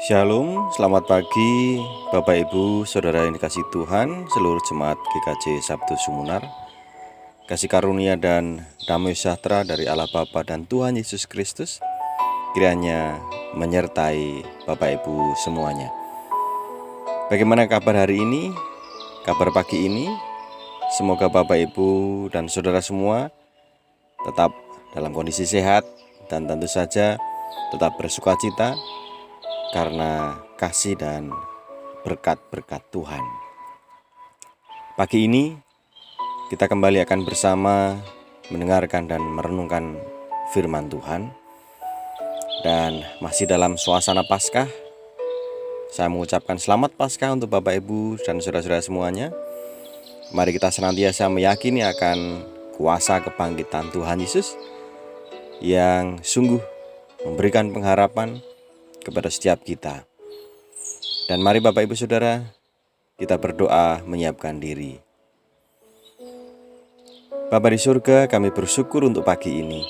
Shalom, selamat pagi Bapak Ibu, Saudara yang dikasihi Tuhan, seluruh jemaat GKJ Sabtu Sumunar. Kasih karunia dan damai sejahtera dari Allah Bapa dan Tuhan Yesus Kristus kiranya menyertai Bapak Ibu semuanya. Bagaimana kabar hari ini? Kabar pagi ini? Semoga Bapak Ibu dan Saudara semua tetap dalam kondisi sehat dan tentu saja tetap bersukacita karena kasih dan berkat-berkat Tuhan. Pagi ini kita kembali akan bersama mendengarkan dan merenungkan firman Tuhan. Dan masih dalam suasana Paskah, saya mengucapkan selamat Paskah untuk Bapak Ibu dan saudara-saudara semuanya. Mari kita senantiasa meyakini akan kuasa kebangkitan Tuhan Yesus yang sungguh memberikan pengharapan kepada setiap kita. Dan mari Bapak Ibu Saudara, kita berdoa menyiapkan diri. Bapa di surga, kami bersyukur untuk pagi ini.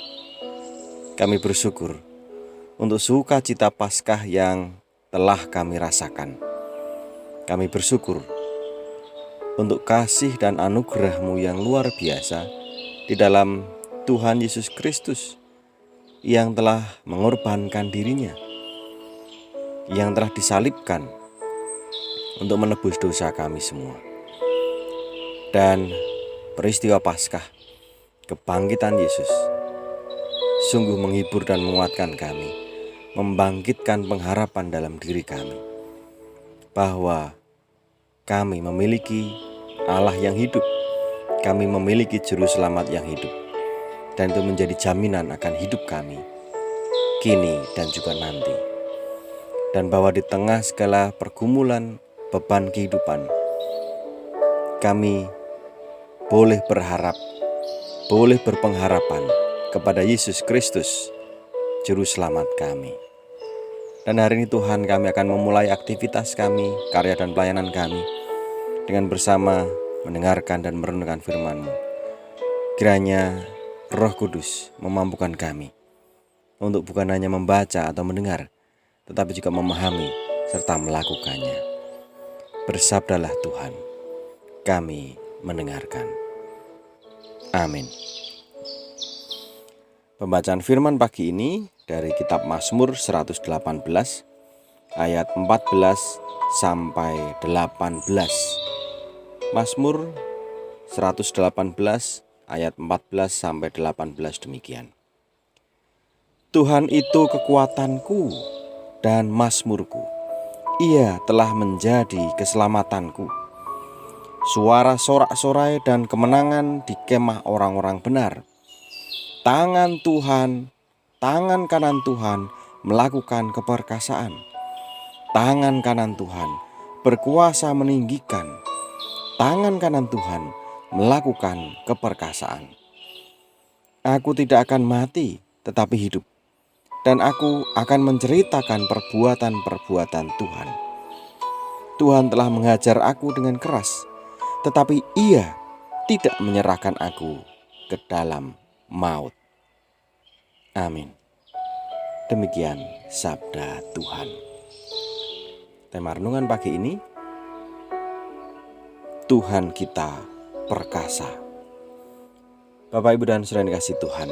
Kami bersyukur untuk sukacita Paskah yang telah kami rasakan. Kami bersyukur untuk kasih dan anugerah-Mu yang luar biasa di dalam Tuhan Yesus Kristus yang telah mengorbankan dirinya, yang telah disalibkan untuk menebus dosa kami semua. Dan peristiwa Paskah, kebangkitan Yesus, sungguh menghibur dan menguatkan kami, membangkitkan pengharapan dalam diri kami, bahwa kami memiliki Allah yang hidup, kami memiliki Juru Selamat yang hidup, dan itu menjadi jaminan akan hidup kami, kini dan juga nanti. Dan bahwa di tengah segala pergumulan beban kehidupan, kami boleh berharap, boleh berpengharapan kepada Yesus Kristus, Juru Selamat kami. Dan hari ini Tuhan, kami akan memulai aktivitas kami, karya dan pelayanan kami, dengan bersama mendengarkan dan merenungkan firman-Mu. Kiranya Roh Kudus memampukan kami untuk bukan hanya membaca atau mendengar, tetapi juga memahami serta melakukannya. Bersabdalah Tuhan, kami mendengarkan. Amin. Pembacaan firman pagi ini dari kitab Mazmur 118 ayat 14 sampai 18. Mazmur 118 ayat 14 sampai 18 demikian. Tuhan itu kekuatanku dan mazmurku. Ia telah menjadi keselamatanku. Suara sorak-sorai dan kemenangan di kemah orang-orang benar. Tangan Tuhan, tangan kanan Tuhan melakukan keperkasaan. Tangan kanan Tuhan berkuasa meninggikan. Tangan kanan Tuhan melakukan keperkasaan. Aku tidak akan mati, tetapi hidup, dan aku akan menceritakan perbuatan-perbuatan Tuhan. Tuhan telah menghajar aku dengan keras, tetapi Ia tidak menyerahkan aku ke dalam maut. Amin. Demikian sabda Tuhan. Tema renungan pagi ini, Tuhan kita perkasa. Bapak, Ibu, dan saudara yang dikasihi Tuhan,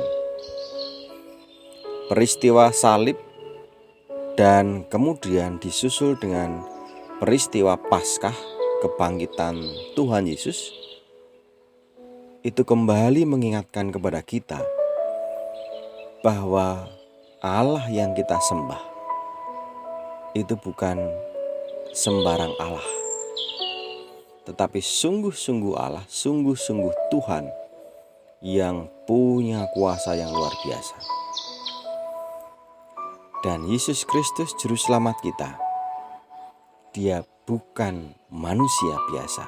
peristiwa salib dan kemudian disusul dengan peristiwa Paskah, kebangkitan Tuhan Yesus, itu kembali mengingatkan kepada kita bahwa Allah yang kita sembah itu bukan sembarang Allah, tetapi sungguh-sungguh Allah, sungguh-sungguh Tuhan yang punya kuasa yang luar biasa. Dan Yesus Kristus Juru Selamat kita, Dia bukan manusia biasa,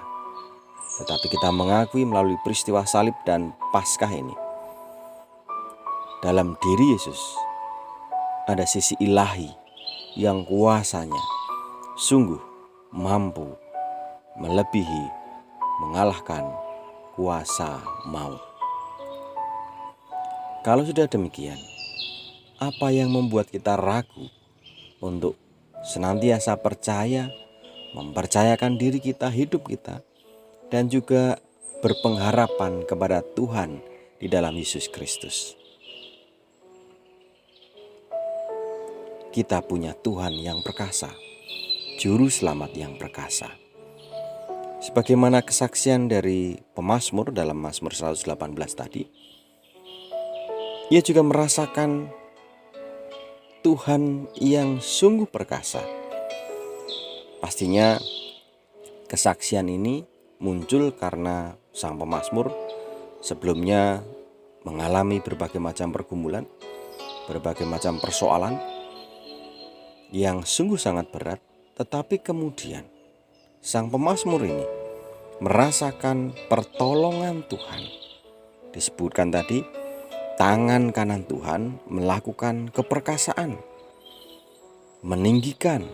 tetapi kita mengakui melalui peristiwa salib dan Paskah ini, dalam diri Yesus ada sisi ilahi yang kuasanya sungguh mampu melebihi, mengalahkan kuasa maut. Kalau sudah demikian, apa yang membuat kita ragu untuk senantiasa percaya, mempercayakan diri kita, hidup kita, dan juga berpengharapan kepada Tuhan di dalam Yesus Kristus. Kita punya Tuhan yang perkasa, Juru Selamat yang perkasa. Sebagaimana kesaksian dari pemazmur dalam Mazmur 118 tadi, ia juga merasakan Tuhan yang sungguh perkasa. Pastinya kesaksian ini muncul karena sang pemazmur sebelumnya mengalami berbagai macam pergumulan, berbagai macam persoalan yang sungguh sangat berat, tetapi kemudian sang pemazmur ini merasakan pertolongan Tuhan. Disebutkan tadi, tangan kanan Tuhan melakukan keperkasaan, meninggikan.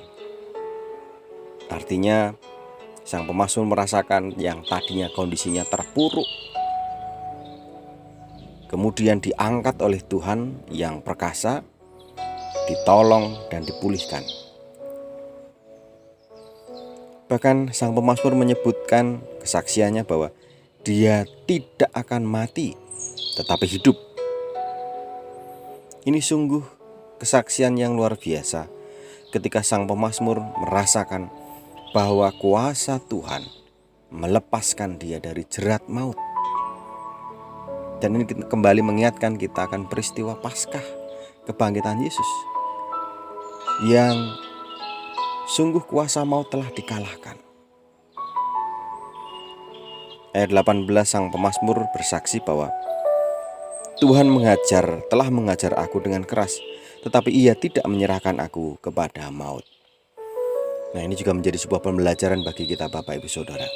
Artinya sang pemazmur merasakan yang tadinya kondisinya terpuruk, kemudian diangkat oleh Tuhan yang perkasa, ditolong dan dipulihkan. Bahkan sang pemazmur menyebutkan kesaksiannya bahwa dia tidak akan mati tetapi hidup. Ini sungguh kesaksian yang luar biasa ketika sang pemazmur merasakan bahwa kuasa Tuhan melepaskan dia dari jerat maut. Dan ini kembali mengingatkan kita akan peristiwa Paskah, kebangkitan Yesus, yang sungguh kuasa maut telah dikalahkan. Ayat 18 sang pemazmur bersaksi bahwa Tuhan telah mengajar aku dengan keras, tetapi ia tidak menyerahkan aku kepada maut. Nah, ini juga menjadi sebuah pembelajaran bagi kita Bapak Ibu Saudara.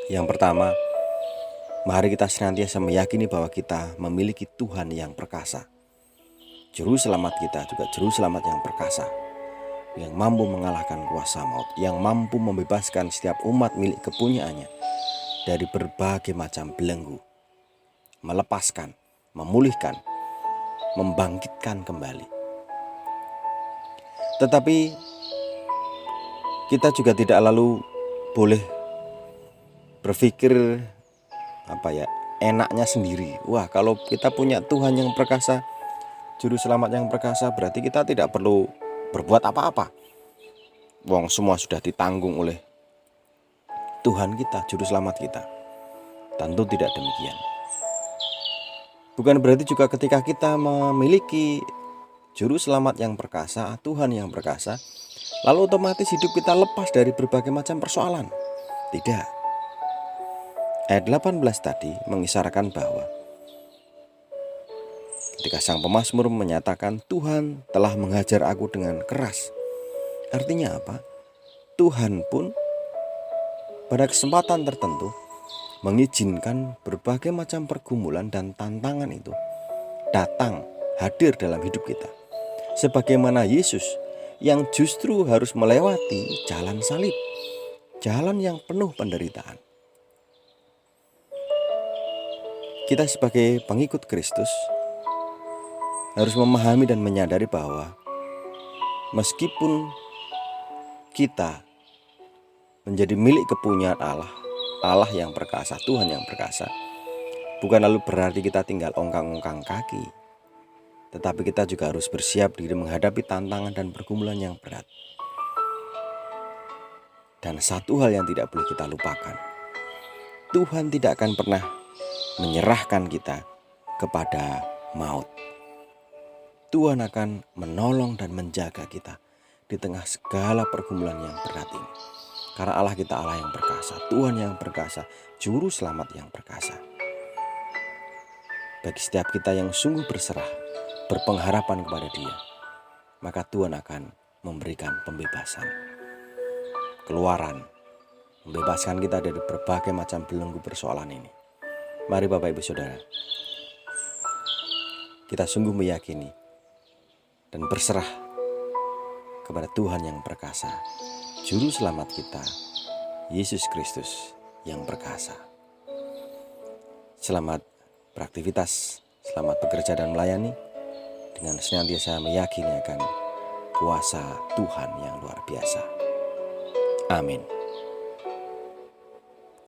Yang pertama, mari kita senantiasa meyakini bahwa kita memiliki Tuhan yang perkasa. Juru selamat kita juga juru selamat yang perkasa, yang mampu mengalahkan kuasa maut, yang mampu membebaskan setiap umat milik kepunyaannya dari berbagai macam belenggu, melepaskan, memulihkan, membangkitkan kembali. Tetapi kita juga tidak lalu boleh berpikir enaknya sendiri. Wah, kalau kita punya Tuhan yang perkasa, Juru Selamat yang perkasa, berarti kita tidak perlu berbuat apa-apa. Wong semua sudah ditanggung oleh Tuhan kita, Juru Selamat kita. Tentu tidak demikian. Bukan berarti juga ketika kita memiliki Juru Selamat yang perkasa, Tuhan yang perkasa, lalu otomatis hidup kita lepas dari berbagai macam persoalan. Tidak. Ayat 18 tadi mengisyaratkan bahwa ketika sang pemazmur menyatakan Tuhan telah menghajar aku dengan keras, artinya apa? Tuhan pun pada kesempatan tertentu mengizinkan berbagai macam pergumulan dan tantangan itu datang, hadir dalam hidup kita. Sebagaimana Yesus yang justru harus melewati jalan salib, jalan yang penuh penderitaan. Kita sebagai pengikut Kristus harus memahami dan menyadari bahwa meskipun kita menjadi milik kepunyaan Allah, Allah yang perkasa, Tuhan yang perkasa, bukan lalu berarti kita tinggal ongkang-ongkang kaki, tetapi kita juga harus bersiap diri menghadapi tantangan dan pergumulan yang berat. Dan satu hal yang tidak boleh kita lupakan, Tuhan tidak akan pernah menyerahkan kita kepada maut. Tuhan akan menolong dan menjaga kita di tengah segala pergumulan yang berat ini. Karena Allah kita Allah yang perkasa, Tuhan yang perkasa, Juru Selamat yang perkasa. Bagi setiap kita yang sungguh berserah, berpengharapan kepada Dia, maka Tuhan akan memberikan pembebasan, keluaran, membebaskan kita dari berbagai macam belenggu persoalan ini. Mari Bapak Ibu Saudara, kita sungguh meyakini dan berserah kepada Tuhan yang perkasa, Juru Selamat kita, Yesus Kristus yang perkasa. Selamat beraktivitas, selamat bekerja dan melayani, dengan senantiasa meyakini akan kuasa Tuhan yang luar biasa. Amin.